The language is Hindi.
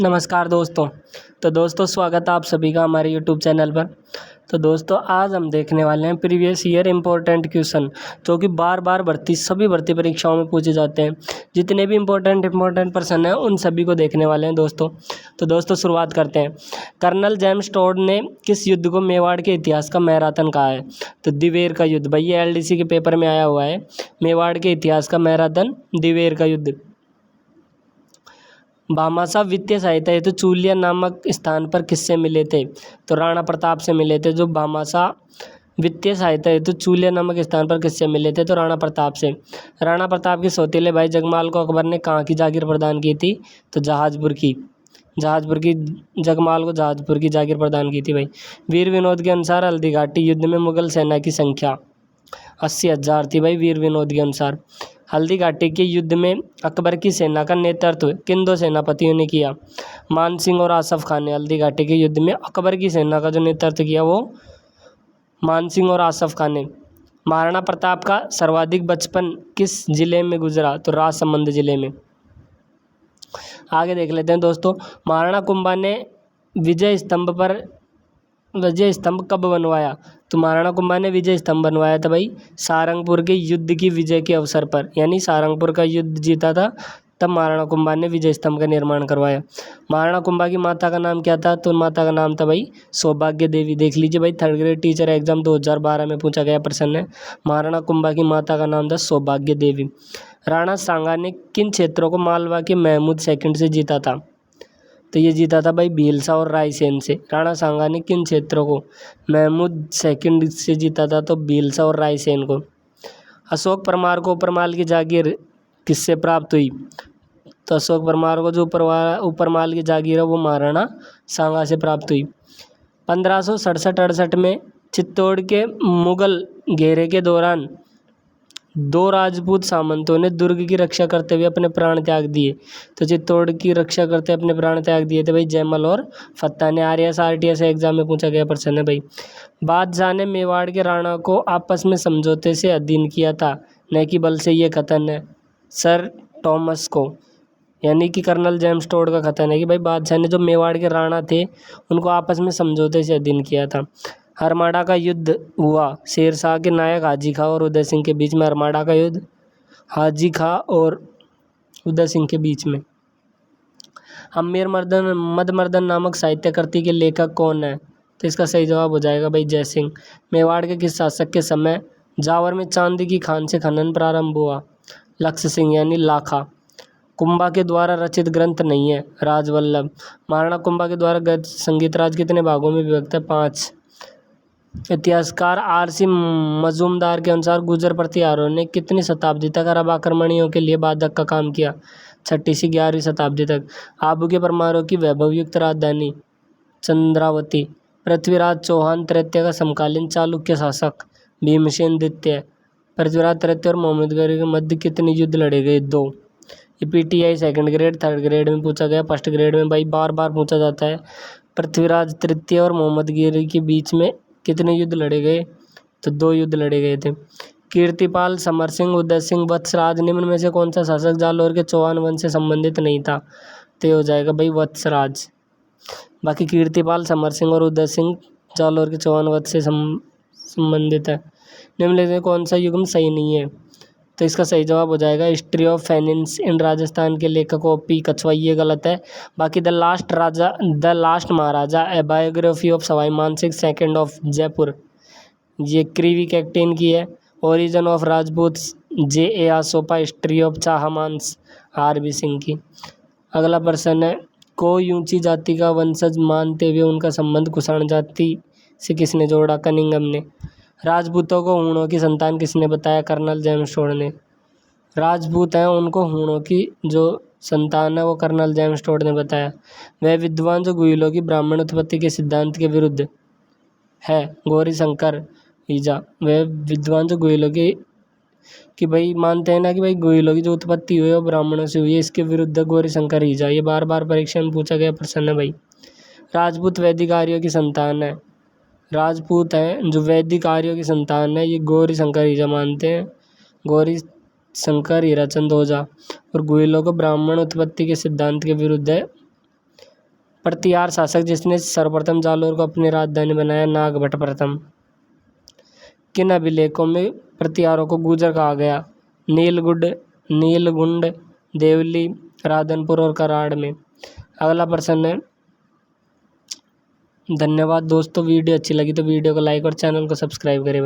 नमस्कार दोस्तों। तो दोस्तों स्वागत है आप सभी का हमारे यूट्यूब चैनल पर। तो दोस्तों आज हम देखने वाले हैं प्रीवियस ईयर इम्पोर्टेंट क्वेश्चन जो कि बार बार सभी भर्ती परीक्षाओं में पूछे जाते हैं। जितने भी इम्पोर्टेंट प्रश्न हैं उन सभी को देखने वाले हैं दोस्तों। तो दोस्तों शुरुआत करते हैं। कर्नल जेम्स टोड ने किस युद्ध को मेवाड़ के इतिहास का मैराथन कहा है? तो दिवेर का युद्ध। भाई ये एलडीसी के पेपर में आया हुआ है। मेवाड़ के इतिहास का मैराथन दिवेर का युद्ध। भामाशाह वित्तीय सहायता हेतु चूलिया नामक स्थान पर किससे मिले थे? तो राणा प्रताप से मिले थे। जो भामाशाह वित्तीय सहायता हेतु चूलिया नामक स्थान पर किससे मिले थे? तो राणा प्रताप से। राणा प्रताप के सौतेले भाई जगमाल को अकबर ने कहाँ की जागीर प्रदान की थी? तो जहाजपुर की। जगमाल को जहाजपुर की जागीर प्रदान की थी भाई। वीर विनोद के अनुसार हल्दी घाटी युद्ध में मुगल सेना की संख्या 80,000 थी भाई। वीर विनोद के अनुसार हल्दी घाटी के युद्ध में अकबर की सेना का नेतृत्व किन दो सेनापतियों ने किया? मान सिंह और आसफ खान ने हल्दी घाटी के युद्ध में अकबर की सेना का जो नेतृत्व किया वो मान सिंह और आसफ खान ने। महाराणा प्रताप का सर्वाधिक बचपन किस जिले में गुजरा? तो राजसमंद जिले में। आगे देख लेते हैं दोस्तों। महाराणा कुंभा ने विजय स्तंभ कब बनवाया? तो महाराणा कुंभा ने विजय स्तंभ बनवाया था भाई सारंगपुर के युद्ध की विजय के अवसर पर, यानी सारंगपुर का युद्ध जीता था तब महाराणा कुंभा ने विजय स्तंभ का निर्माण करवाया। महाराणा कुंभा की माता का नाम क्या था? तो माता का नाम था भाई सौभाग्य देवी। देख लीजिए भाई, थर्ड ग्रेड टीचर एग्जाम 2012 में पूछा गया प्रश्न है। महाराणा कुंभा की माता का नाम था सौभाग्य देवी। राणा सांगा ने किन क्षेत्रों को मालवा के महमूद सेकंड से जीता था? तो ये जीता था भाई भीलसा और रायसेन से। राणा सांगा ने किन क्षेत्रों को महमूद सेकंड से जीता था? तो भीलसा और रायसेन को। अशोक परमार को ऊपरमाल की जागीर किससे प्राप्त हुई? तो अशोक परमार को जो ऊपरमाल की जागीर है वो महाराणा सांगा से प्राप्त हुई। 1567-68 में चित्तौड़ के मुगल घेरे के दौरान 2 राजपूत सामंतों ने दुर्ग की रक्षा करते हुए अपने प्राण त्याग दिए। तो चित्तौड़ की रक्षा करते अपने प्राण त्याग दिए थे भाई जयमल और फत्ता ने। RS एग्जाम में पूछा गया प्रश्न है भाई। बादशाह ने मेवाड़ के राणा को आपस में समझौते से अधीन किया था, न कि बल से। ये कथन है सर थॉमस को, यानी कि कर्नल जेम्स टोड का कथन है कि भाई बादशाह ने जो मेवाड़ के राणा थे उनको आपस में समझौते से अधीन किया था। हरमाड़ा का युद्ध हुआ शेरशाह के नायक हाजी खां और उदय सिंह के बीच में। हरमाड़ा का युद्ध हाजी खां और उदय सिंह के बीच में। अमीर मदमर्दन नामक साहित्यकृति के लेखक कौन है? तो इसका सही जवाब हो जाएगा भाई जय सिंह। मेवाड़ के किस शासक के समय जावर में चांदी की खान से खनन प्रारंभ हुआ? लक्ष्य सिंह यानी लाखा। कुंभा के द्वारा रचित ग्रंथ नहीं है राजवल्लभ। महाराणा कुंभा के द्वारा गद्य संगीत राज कितने भागों में विभक्त है? 5। इतिहासकार RC मजूमदार के अनुसार गुर्जर प्रतिहारों ने कितनी शताब्दी तक अरब आक्रमणियों के लिए बाधक का काम किया? 6वीं से 11वीं शताब्दी तक। आबू के परमारों की वैभवयुक्त राजधानी चंद्रावती। पृथ्वीराज चौहान तृतीय का समकालीन चालुक्य शासक भीमसेन द्वितीय। पृथ्वीराज तृतीय और मोहम्मद गौरी के मध्य कितने युद्ध लड़े गए? 2। ये PTI second grade third grade में पूछा गया। फर्स्ट ग्रेड में भाई बार बार पूछा जाता है। पृथ्वीराज तृतीय और मोहम्मद गौरी के बीच में कितने युद्ध लड़े गए? तो 2 युद्ध लड़े गए थे। कीर्तिपाल, समर सिंह, उदय सिंह, वत्सराज निम्न में से कौन सा शासक जालौर के चौहान वंश से संबंधित नहीं था? तो हो जाएगा भाई वत्सराज। बाकी कीर्तिपाल, समर सिंह और उदय सिंह जालौर के चौहान वंश से संबंधित है। निम्न में से कौन सा युग्म सही नहीं है? तो इसका सही जवाब हो जाएगा history of finance in Rajasthan के लेखक OP कछवा। ये गलत है। बाकी the last Maharaja a biography of Sawai Mansingh second of Jaipur, ये क्रीवी कैक्टेन की है। Origin of Rajput JA Asopa. History of Chahamanas RB Singh की। अगला प्रश्न है कोई ऊंची जाति का वंशज मानते हुए उनका संबंध कुषाण जाति से किसने जोड़ा? कनिंघम ने। राजपूतों को हूणों की संतान किसने बताया? कर्नल जेम्स टोड ने। राजपूत हैं उनको हूणों की जो संतान है वो कर्नल जेम्स टोड ने बताया। वह विद्वान जो गुहिलों की ब्राह्मण उत्पत्ति के सिद्धांत के विरुद्ध है? गौरीशंकर ईजा। वह विद्वान जो गुहिलों की भाई मानते हैं ना कि भाई गुहिलों की जो उत्पत्ति हुई है वो ब्राह्मणों से हुई है, इसके विरुद्ध गौरीशंकर ईजा। ये बार बार परीक्षा में पूछा गया प्रश्न है भाई। राजपूत वैदिक आर्यों की संतान है। राजपूत हैं जो वैदिक आर्यों की संतान है ये गौरीशंकर ईजा मानते हैं। गौरीशंकर हीराचंद ओझा। और गुहिलों को ब्राह्मण उत्पत्ति के सिद्धांत के विरुद्ध है प्रतिहार शासक जिसने सर्वप्रथम जालोर को अपनी राजधानी बनाया, नागभट्ट प्रथम। किन अभिलेखों में प्रतिहारों को गुर्जर कहा गया, नीलगुंड, देवली, राधनपुर और कराड़ में। अगला प्रश्न है। धन्यवाद दोस्तों, वीडियो अच्छी लगी तो वीडियो को लाइक और चैनल को सब्सक्राइब करें।